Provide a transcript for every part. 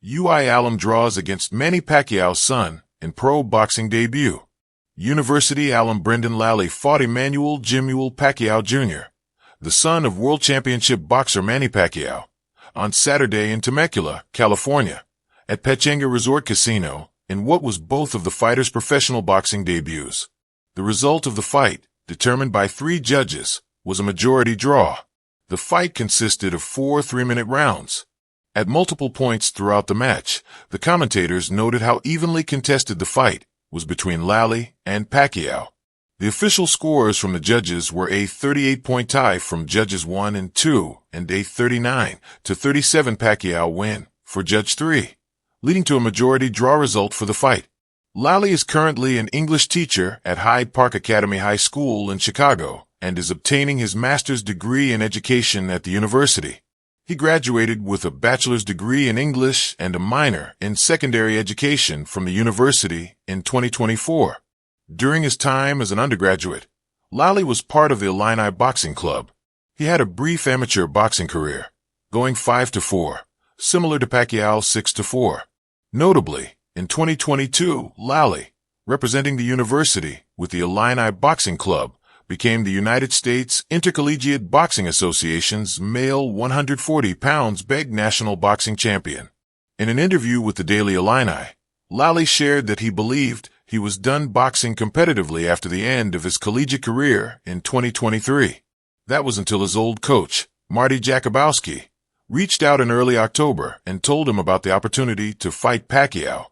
Alum draws against Manny Pacquiao's son in pro boxing debut. University Alum Brendan Lally fought Emmanuel Jimuel Pacquiao Jr., the son of world championship boxer Manny Pacquiao, on Saturday in Temecula, California, at Pechanga Resort Casino, in what was both of the fighters' professional boxing debuts. The result of the fight, determined by 3 judges, was a majority draw. The fight consisted of 4 3-minute rounds. At multiple points throughout the match, the commentators noted how evenly contested the fight was between Lally and Pacquiao. The official scores from the judges were a 38-point tie from judges 1 and 2 and a 39-37 Pacquiao win for judge 3, leading to a majority draw result for the fight. Lally is currently an English teacher at Hyde Park Academy High School in Chicago and is obtaining his master's degree in education at the university. He graduated with a bachelor's degree in English and a minor in secondary education from the university in 2024. During his time as an undergraduate, Lally was part of the Illini Boxing Club. He had a brief amateur boxing career, going 5-4, similar to Pacquiao's 6-4. Notably, in 2022, Lally, representing the university with the Illini Boxing Club, became the United States Intercollegiate Boxing Association's male 140 pounds bag national boxing champion. In an interview with the Daily Illini, Lally shared that he believed he was done boxing competitively after the end of his collegiate career in 2023. That was until his old coach, Marty Jakubowski, reached out in early October and told him about the opportunity to fight Pacquiao.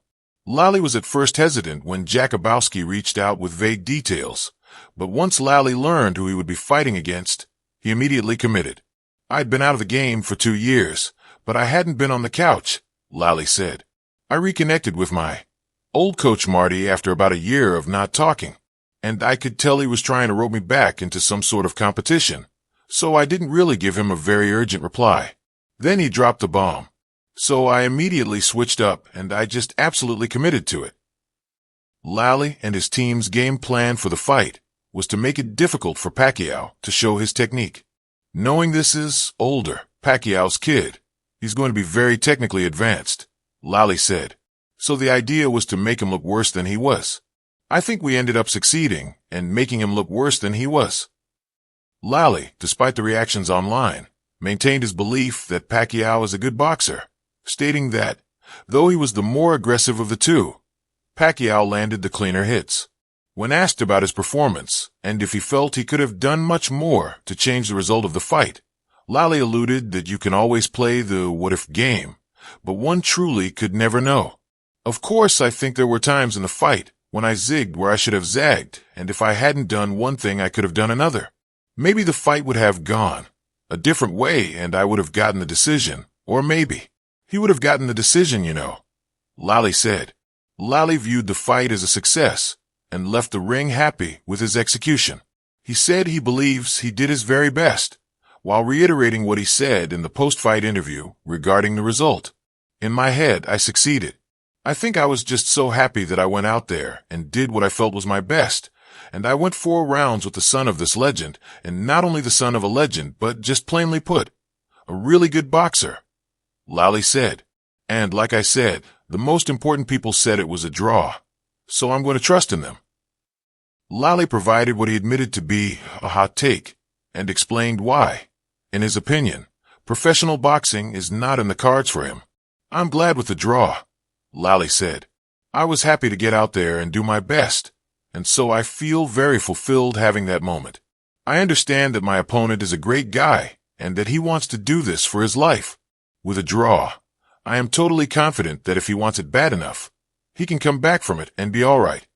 Lally was at first hesitant when Jakubowski reached out with vague details, but once Lally learned who he would be fighting against, he immediately committed. "I'd been out of the game for 2 years, but I hadn't been on the couch," Lally said. "I reconnected with my old coach Marty after about a year of not talking, and I could tell he was trying to rope me back into some sort of competition, so I didn't really give him a very urgent reply. Then he dropped the bomb. So I immediately switched up and I just absolutely committed to it." Lally and his team's game plan for the fight was to make it difficult for Pacquiao to show his technique. Knowing this is older Pacquiao's kid, he's going to be very technically advanced, Lally said. So the idea was to make him look worse than he was. I think we ended up succeeding and making him look worse than he was. Lally, despite the reactions online, maintained his belief that Pacquiao is a good boxer, stating that, though he was the more aggressive of the two, Pacquiao landed the cleaner hits. When asked about his performance and if he felt he could have done much more to change the result of the fight, Lally alluded that you can always play the what-if game, but one truly could never know. "Of course, I think there were times in the fight when I zigged where I should have zagged, and if I hadn't done one thing, I could have done another. Maybe the fight would have gone a different way and I would have gotten the decision, or maybe he would have gotten the decision, you know," Lally said. Lally viewed the fight as a success and left the ring happy with his execution. He said he believes he did his very best, while reiterating what he said in the post-fight interview regarding the result. "In my head, I succeeded. I think I was just so happy that I went out there and did what I felt was my best, and I went 4 rounds with the son of this legend, and not only the son of a legend, but just plainly put, a really good boxer," Lally said. "And like I said, the most important people said it was a draw, so I'm going to trust in them." Lally provided what he admitted to be a hot take and explained why. In his opinion, professional boxing is not in the cards for him. "I'm glad with the draw," Lally said. "I was happy to get out there and do my best, and so I feel very fulfilled having that moment. I understand that my opponent is a great guy and that he wants to do this for his life. With a draw, I am totally confident that if he wants it bad enough, he can come back from it and be all right."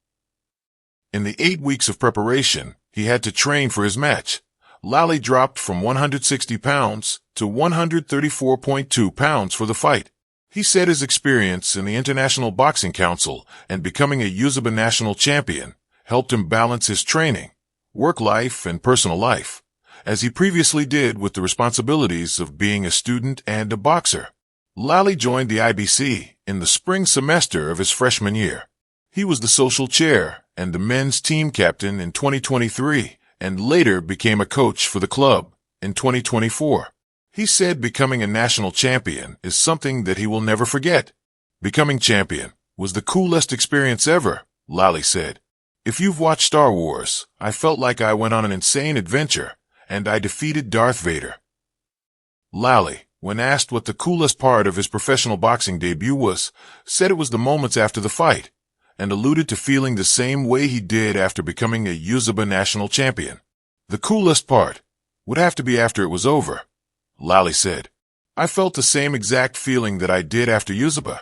In the 8 weeks of preparation he had to train for his match, Lally dropped from 160 pounds to 134.2 pounds for the fight. He said his experience in the International Boxing Council and becoming a USABA national champion helped him balance his training, work life, and personal life, as he previously did with the responsibilities of being a student and a boxer. Lally joined the IBC in the spring semester of his freshman year. He was the social chair and the men's team captain in 2023 and later became a coach for the club in 2024. He said becoming a national champion is something that he will never forget. Becoming champion was the coolest experience ever, Lally said. If you've watched Star Wars, I felt like I went on an insane adventure, and I defeated Darth Vader. Lally, when asked what the coolest part of his professional boxing debut was, said it was the moments after the fight, and alluded to feeling the same way he did after becoming a USABA national champion. The coolest part would have to be after it was over, Lally said. I felt the same exact feeling that I did after USABA,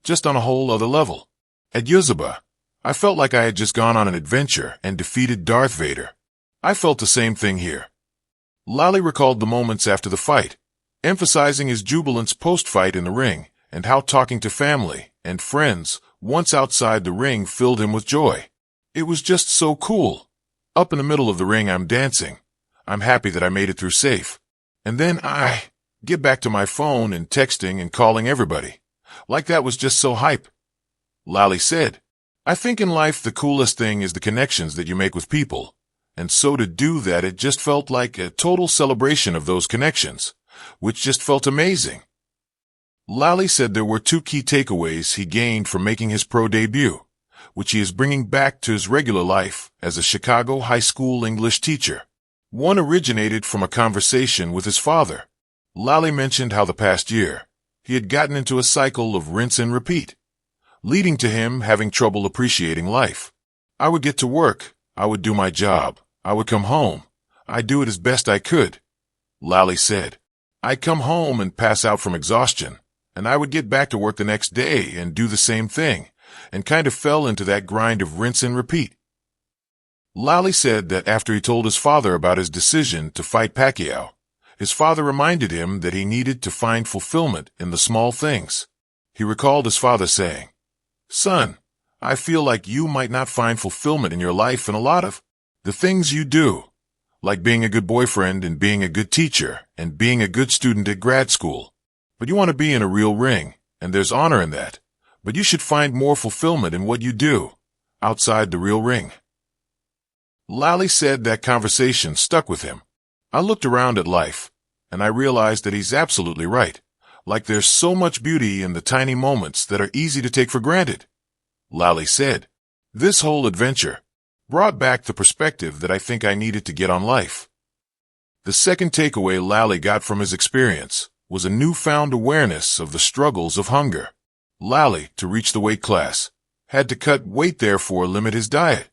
just on a whole other level. At USABA, I felt like I had just gone on an adventure and defeated Darth Vader. I felt the same thing here. Lally recalled the moments after the fight, emphasizing his jubilance post-fight in the ring and how talking to family and friends once outside the ring filled him with joy. It was just so cool. Up in the middle of the ring, I'm dancing. I'm happy that I made it through safe. And then I get back to my phone and texting and calling everybody. Like that was just so hype. Lally said, I think in life the coolest thing is the connections that you make with people. And so to do that, it just felt like a total celebration of those connections, which just felt amazing. Lally said there were 2 key takeaways he gained from making his pro debut, which he is bringing back to his regular life as a Chicago high school English teacher. One originated from a conversation with his father. Lally mentioned how the past year he had gotten into a cycle of rinse and repeat, leading to him having trouble appreciating life. I would get to work, I would do my job, I would come home, I'd do it as best I could. Lally said, I'd come home and pass out from exhaustion, and I would get back to work the next day and do the same thing, and kind of fell into that grind of rinse and repeat. Lally said that after he told his father about his decision to fight Pacquiao, his father reminded him that he needed to find fulfillment in the small things. He recalled his father saying, Son, I feel like you might not find fulfillment in your life in a lot of the things you do, like being a good boyfriend and being a good teacher and being a good student at grad school. But you want to be in a real ring, and there's honor in that. But you should find more fulfillment in what you do, outside the real ring. Lally said that conversation stuck with him. I looked around at life, and I realized that he's absolutely right. Like there's so much beauty in the tiny moments that are easy to take for granted. Lally said, this whole adventure brought back the perspective that I think I needed to get on life. The second takeaway Lally got from his experience was a newfound awareness of the struggles of hunger. Lally, to reach the weight class, had to cut weight, therefore limit his diet.